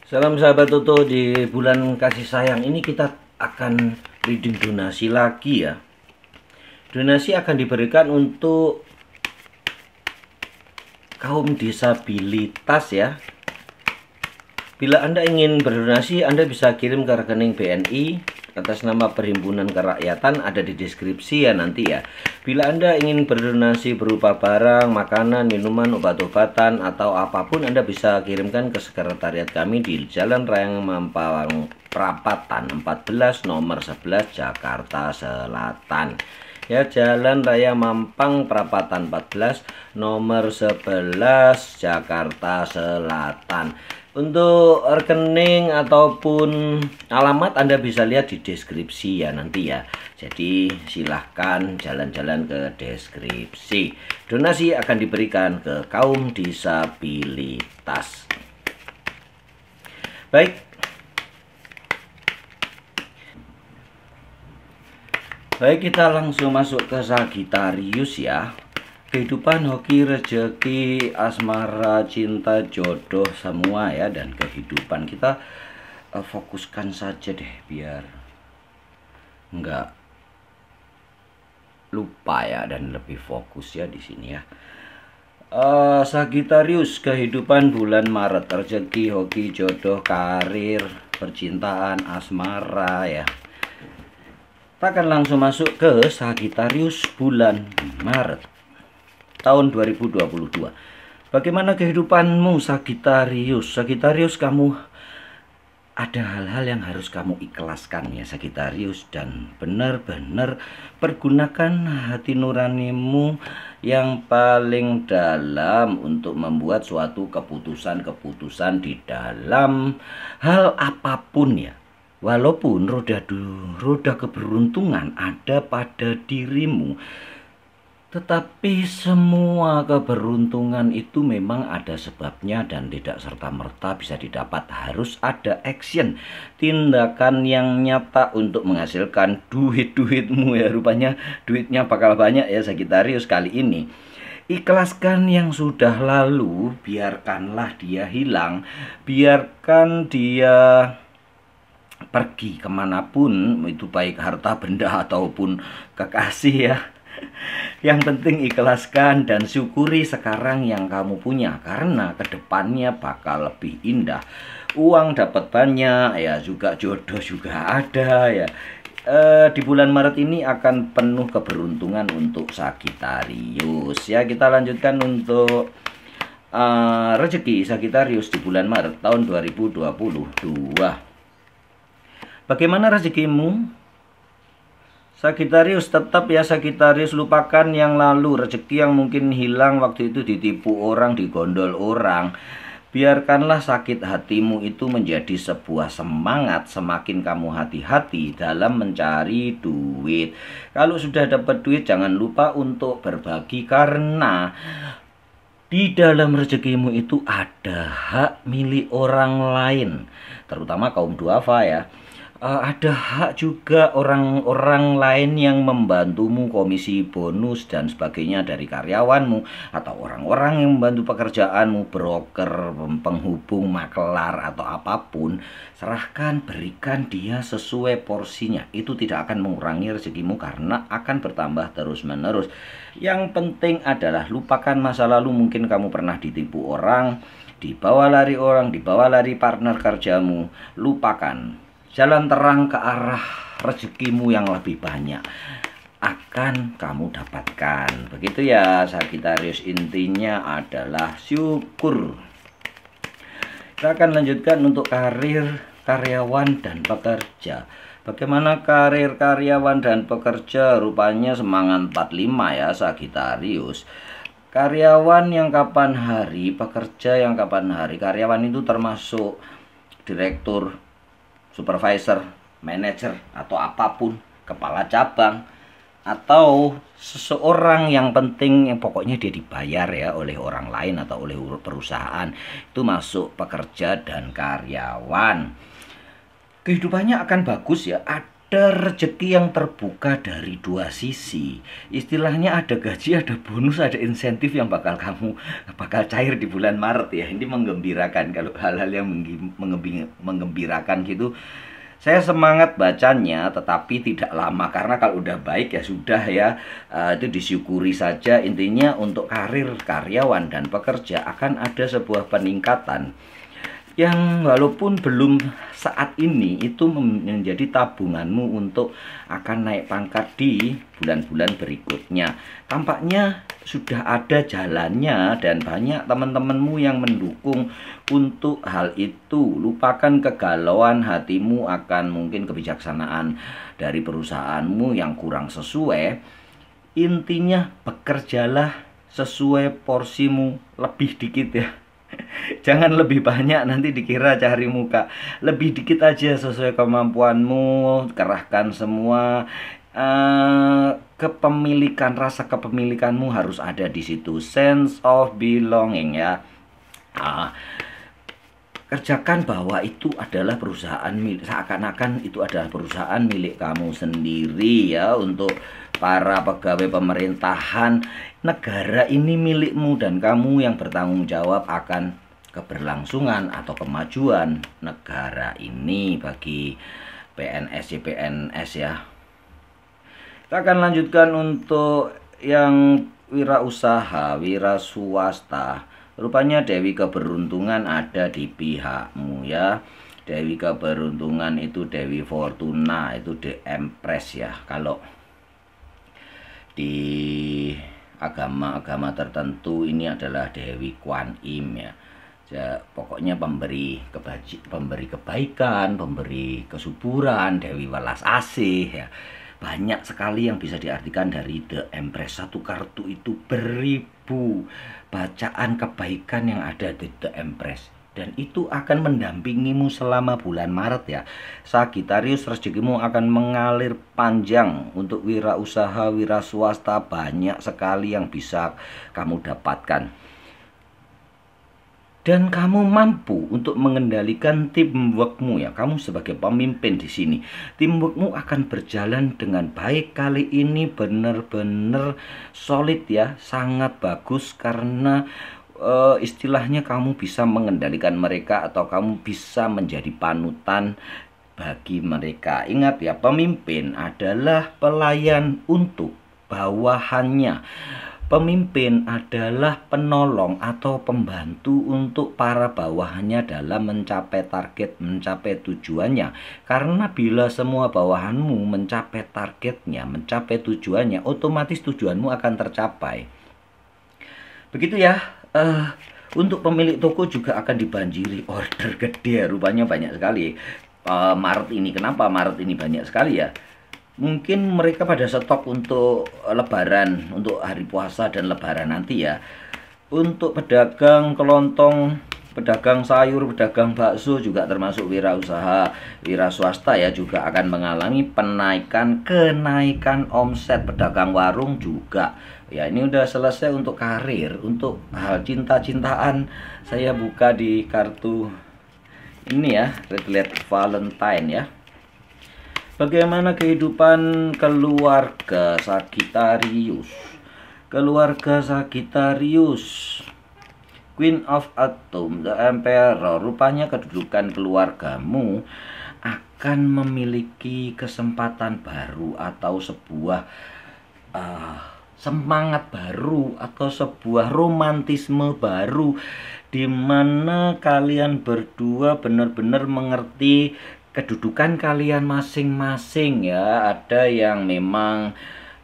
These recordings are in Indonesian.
Salam sahabat Toto, di bulan kasih sayang ini kita akan reading donasi lagi ya. Donasi akan diberikan untuk kaum disabilitas ya. Bila Anda ingin berdonasi, Anda bisa kirim ke rekening BNI atas nama Perhimpunan Kerakyatan, ada di deskripsi ya nanti ya. Bila Anda ingin berdonasi berupa barang, makanan, minuman, obat-obatan atau apapun, Anda bisa kirimkan ke sekretariat kami di Jalan Raya Mampang Perapatan 14 nomor 11 Jakarta Selatan. Ya, Jalan Raya Mampang Perapatan 14 nomor 11 Jakarta Selatan. Untuk rekening ataupun alamat Anda bisa lihat di deskripsi ya nanti ya. Jadi silahkan jalan-jalan ke deskripsi. Donasi akan diberikan ke kaum disabilitas. Baik. Baik, kita langsung masuk ke Sagitarius ya. Kehidupan, hoki, rezeki, asmara, cinta, jodoh semua ya, dan kehidupan kita fokuskan saja deh biar nggak lupa ya dan lebih fokus ya di sini ya. Sagitarius, kehidupan bulan Maret, rezeki, hoki, jodoh, karir, percintaan, asmara ya. Kita akan langsung masuk ke Sagitarius bulan Maret tahun 2022. Bagaimana kehidupanmu Sagitarius? Sagitarius, kamu ada hal-hal yang harus kamu ikhlaskan ya Sagitarius, dan benar-benar pergunakan hati nuranimu yang paling dalam untuk membuat suatu keputusan-keputusan di dalam hal apapun ya. Walaupun roda keberuntungan ada pada dirimu, tetapi semua keberuntungan itu memang ada sebabnya dan tidak serta-merta bisa didapat. Harus ada action, tindakan yang nyata untuk menghasilkan duitmu ya. Rupanya duitnya bakal banyak ya Sagitarius kali ini. Ikhlaskan yang sudah lalu, biarkanlah dia hilang, biarkan dia pergi kemanapun, itu baik harta benda ataupun kekasih ya. Yang penting ikhlaskan dan syukuri sekarang yang kamu punya, karena kedepannya bakal lebih indah. Uang dapat banyak ya, juga jodoh juga ada ya. Di bulan Maret ini akan penuh keberuntungan untuk Sagitarius ya. Kita lanjutkan untuk rezeki Sagitarius di bulan Maret tahun 2022. Bagaimana rezekimu Sagitarius? Tetap ya Sagitarius, lupakan yang lalu, rezeki yang mungkin hilang waktu itu ditipu orang, digondol orang. Biarkanlah sakit hatimu itu menjadi sebuah semangat. Semakin kamu hati-hati dalam mencari duit. Kalau sudah dapat duit, jangan lupa untuk berbagi, karena di dalam rezekimu itu ada hak milik orang lain, terutama kaum duafa ya. Ada hak juga orang-orang lain yang membantumu, komisi, bonus, dan sebagainya dari karyawanmu atau orang-orang yang membantu pekerjaanmu, broker, penghubung, makelar, atau apapun. Serahkan, berikan dia sesuai porsinya. Itu tidak akan mengurangi rezekimu karena akan bertambah terus-menerus. Yang penting adalah lupakan masa lalu. Mungkin kamu pernah ditipu orang, dibawa lari orang, dibawa lari partner kerjamu. Lupakan. Jalan terang ke arah rezekimu yang lebih banyak akan kamu dapatkan. Begitu ya Sagitarius, intinya adalah syukur. Kita akan lanjutkan untuk karir, karyawan, dan pekerja. Bagaimana karir karyawan dan pekerja? Rupanya semangat 45 ya Sagitarius. Karyawan yang kapan hari, pekerja yang kapan hari. Karyawan itu termasuk direktur, supervisor, manajer, atau apapun, kepala cabang, atau seseorang yang penting, yang pokoknya dia dibayar ya oleh orang lain atau oleh perusahaan. Itu masuk pekerja dan karyawan. Kehidupannya akan bagus ya. Ada ada rezeki yang terbuka dari dua sisi. Istilahnya ada gaji, ada bonus, ada insentif yang bakal cair di bulan Maret ya. Ini menggembirakan. Kalau hal-hal yang menggembirakan gitu, saya semangat bacanya, tetapi tidak lama karena kalau udah baik ya sudah ya, itu disyukuri saja. Intinya untuk karir karyawan dan pekerja akan ada sebuah peningkatan yang walaupun belum saat ini itu menjadi tabunganmu untuk akan naik pangkat di bulan-bulan berikutnya. Tampaknya sudah ada jalannya dan banyak teman-temanmu yang mendukung untuk hal itu. Lupakan kegalauan hatimu akan mungkin kebijaksanaan dari perusahaanmu yang kurang sesuai. Intinya bekerjalah sesuai porsimu, lebih dikit ya. Jangan lebih banyak, nanti dikira cari muka. Lebih dikit aja sesuai kemampuanmu. Kerahkan semua kepemilikan, rasa kepemilikanmu harus ada di situ. Sense of belonging ya. Kerjakan bahwa itu adalah perusahaan milik, seakan-akan itu adalah perusahaan milik kamu sendiri ya. Untuk para pegawai pemerintahan, negara ini milikmu dan kamu yang bertanggung jawab akan keberlangsungan atau kemajuan negara ini. Bagi PNS, CPNS ya. Kita akan lanjutkan untuk yang wirausaha, wira swasta. Rupanya Dewi Keberuntungan ada di pihakmu ya. Dewi Keberuntungan itu Dewi Fortuna, itu The Empress ya. Kalau di agama-agama tertentu ini adalah Dewi Kuan Im ya. Pokoknya pemberi kebaikan, pemberi kesuburan, Dewi Welas Asih ya. Banyak sekali yang bisa diartikan dari The Empress. Satu kartu itu beribu bacaan kebaikan yang ada di The Empress. Dan itu akan mendampingimu selama bulan Maret ya. Sagittarius, rezekimu akan mengalir panjang. Untuk wirausaha, wira swasta, banyak sekali yang bisa kamu dapatkan. Dan kamu mampu untuk mengendalikan teamworkmu ya. Kamu sebagai pemimpin di sini, teamworkmu akan berjalan dengan baik. Kali ini benar-benar solid ya, sangat bagus karena istilahnya kamu bisa mengendalikan mereka atau kamu bisa menjadi panutan bagi mereka. Ingat ya, pemimpin adalah pelayan untuk bawahannya. Pemimpin adalah penolong atau pembantu untuk para bawahannya dalam mencapai target, mencapai tujuannya. Karena bila semua bawahanmu mencapai targetnya, mencapai tujuannya, otomatis tujuanmu akan tercapai. Begitu ya. Untuk pemilik toko juga akan dibanjiri order gede. Rupanya banyak sekali Maret ini. Kenapa Maret ini banyak sekali ya? Mungkin mereka pada stok untuk lebaran, untuk hari puasa dan lebaran nanti ya. Untuk pedagang kelontong, pedagang sayur, pedagang bakso juga termasuk wirausaha, wira swasta ya, juga akan mengalami kenaikan omset. Pedagang warung juga. Ya, ini udah selesai untuk karir. Untuk hal cinta-cintaan saya buka di kartu ini ya, Red Light Valentine ya. Bagaimana kehidupan keluarga Sagittarius? Keluarga Sagittarius, Queen of Autumn, The Emperor. Rupanya kedudukan keluargamu akan memiliki kesempatan baru atau sebuah semangat baru atau sebuah romantisme baru, di mana kalian berdua benar-benar mengerti kedudukan kalian masing-masing ya. Ada yang memang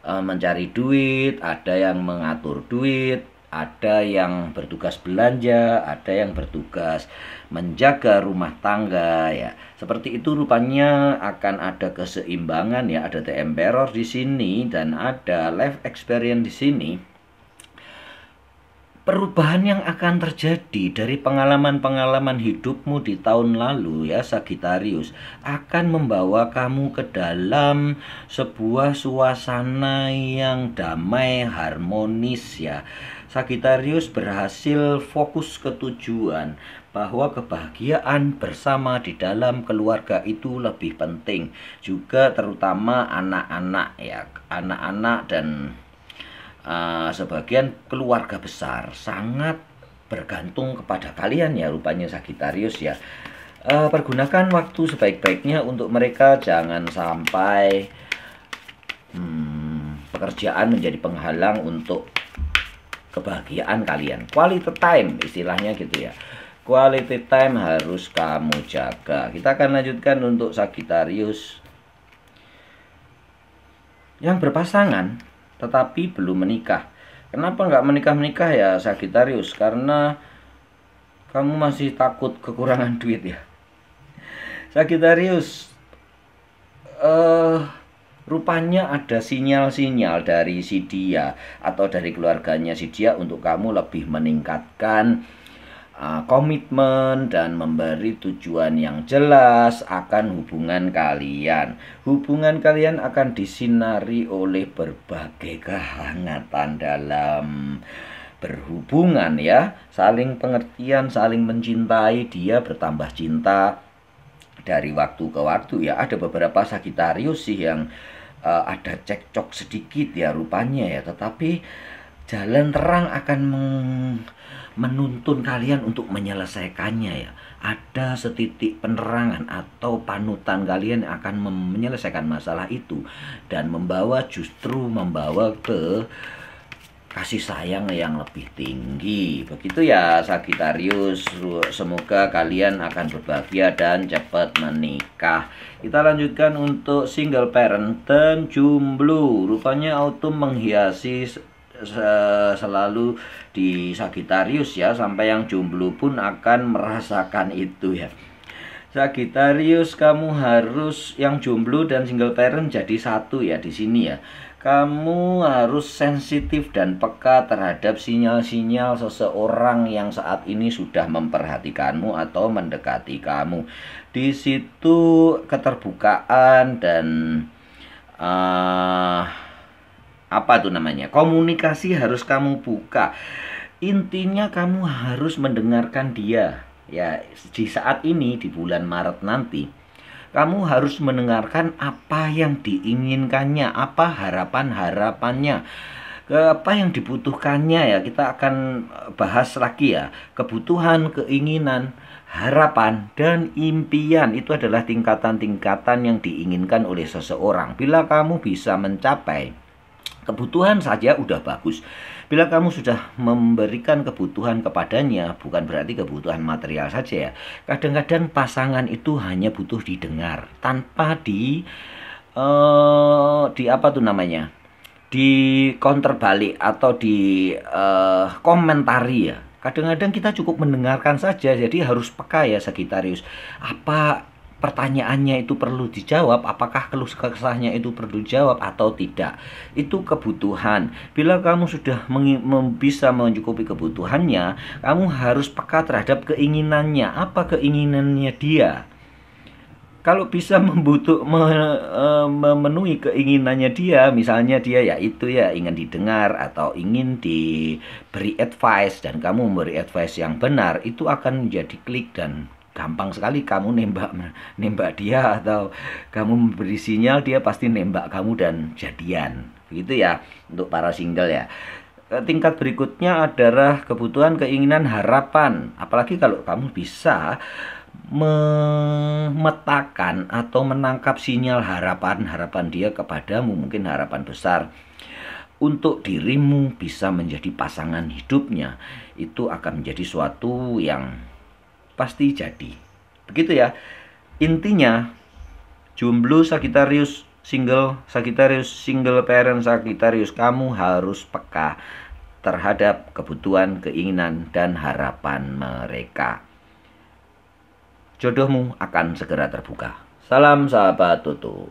mencari duit, ada yang mengatur duit, ada yang bertugas belanja, ada yang bertugas menjaga rumah tangga ya. Seperti itu rupanya akan ada keseimbangan ya. Ada The Emperor di sini dan ada life experience di sini. Perubahan yang akan terjadi dari pengalaman-pengalaman hidupmu di tahun lalu ya Sagittarius akan membawa kamu ke dalam sebuah suasana yang damai, harmonis ya. Sagittarius berhasil fokus ke tujuan, bahwa kebahagiaan bersama di dalam keluarga itu lebih penting, juga terutama anak-anak ya, anak-anak dan sebagian keluarga besar sangat bergantung kepada kalian ya rupanya Sagittarius ya. Pergunakan waktu sebaik-baiknya untuk mereka, jangan sampai pekerjaan menjadi penghalang untuk kebahagiaan kalian. Quality time istilahnya gitu ya. Quality time harus kamu jaga. Kita akan lanjutkan untuk Sagittarius yang berpasangan tetapi belum menikah. Kenapa nggak menikah-menikah ya Sagittarius? Karena kamu masih takut kekurangan duit ya. Sagittarius, rupanya ada sinyal-sinyal dari si dia atau dari keluarganya si dia untuk kamu lebih meningkatkan komitmen dan memberi tujuan yang jelas akan hubungan kalian. Hubungan kalian akan disinari oleh berbagai kehangatan dalam berhubungan ya, saling pengertian, saling mencintai, dia bertambah cinta dari waktu ke waktu ya. Ada beberapa Sagittarius sih yang ada cekcok sedikit ya rupanya ya, tetapi jalan terang akan menuntun kalian untuk menyelesaikannya ya. Ada setitik penerangan atau panutan kalian akan menyelesaikan masalah itu dan justru membawa ke kasih sayang yang lebih tinggi. Begitu ya Sagittarius, semoga kalian akan berbahagia dan cepat menikah. Kita lanjutkan untuk single parent dan jomblo. Rupanya autumn menghiasi selalu di Sagittarius ya, sampai yang jomblo pun akan merasakan itu ya. Sagittarius, kamu harus, yang jomblo dan single parent jadi satu ya di sini ya. Kamu harus sensitif dan peka terhadap sinyal-sinyal seseorang yang saat ini sudah memperhatikanmu atau mendekati kamu. Di situ keterbukaan dan komunikasi harus kamu buka. Intinya kamu harus mendengarkan dia ya. Di saat ini, di bulan Maret nanti, kamu harus mendengarkan apa yang diinginkannya, apa harapan-harapannya, apa yang dibutuhkannya ya. Kita akan bahas lagi ya. Kebutuhan, keinginan, harapan, dan impian itu adalah tingkatan-tingkatan yang diinginkan oleh seseorang. Bila kamu bisa mencapai kebutuhan saja udah bagus. Bila kamu sudah memberikan kebutuhan kepadanya, bukan berarti kebutuhan material saja ya. Kadang-kadang pasangan itu hanya butuh didengar tanpa di counter balik atau di komentari ya. Kadang-kadang kita cukup mendengarkan saja. Jadi harus peka ya Sagittarius. Apa pertanyaannya itu perlu dijawab, apakah keluh kesahnya itu perlu dijawab atau tidak. Itu kebutuhan. Bila kamu sudah bisa mencukupi kebutuhannya, kamu harus peka terhadap keinginannya. Apa keinginannya dia? Kalau bisa memenuhi keinginannya dia, misalnya dia ya itu ya ingin didengar atau ingin diberi advice dan kamu memberi advice yang benar, itu akan menjadi klik dan gampang sekali kamu nembak dia, atau kamu memberi sinyal dia pasti nembak kamu dan jadian. Begitu ya untuk para single ya. Tingkat berikutnya adalah kebutuhan, keinginan, harapan. Apalagi kalau kamu bisa memetakan atau menangkap sinyal harapan dia kepadamu, mungkin harapan besar untuk dirimu bisa menjadi pasangan hidupnya, itu akan menjadi suatu yang pasti jadi. Begitu ya. Intinya, jomblo Sagittarius, single Sagittarius, single parent Sagittarius, kamu harus peka terhadap kebutuhan, keinginan, dan harapan mereka. Jodohmu akan segera terbuka. Salam sahabat Tutu.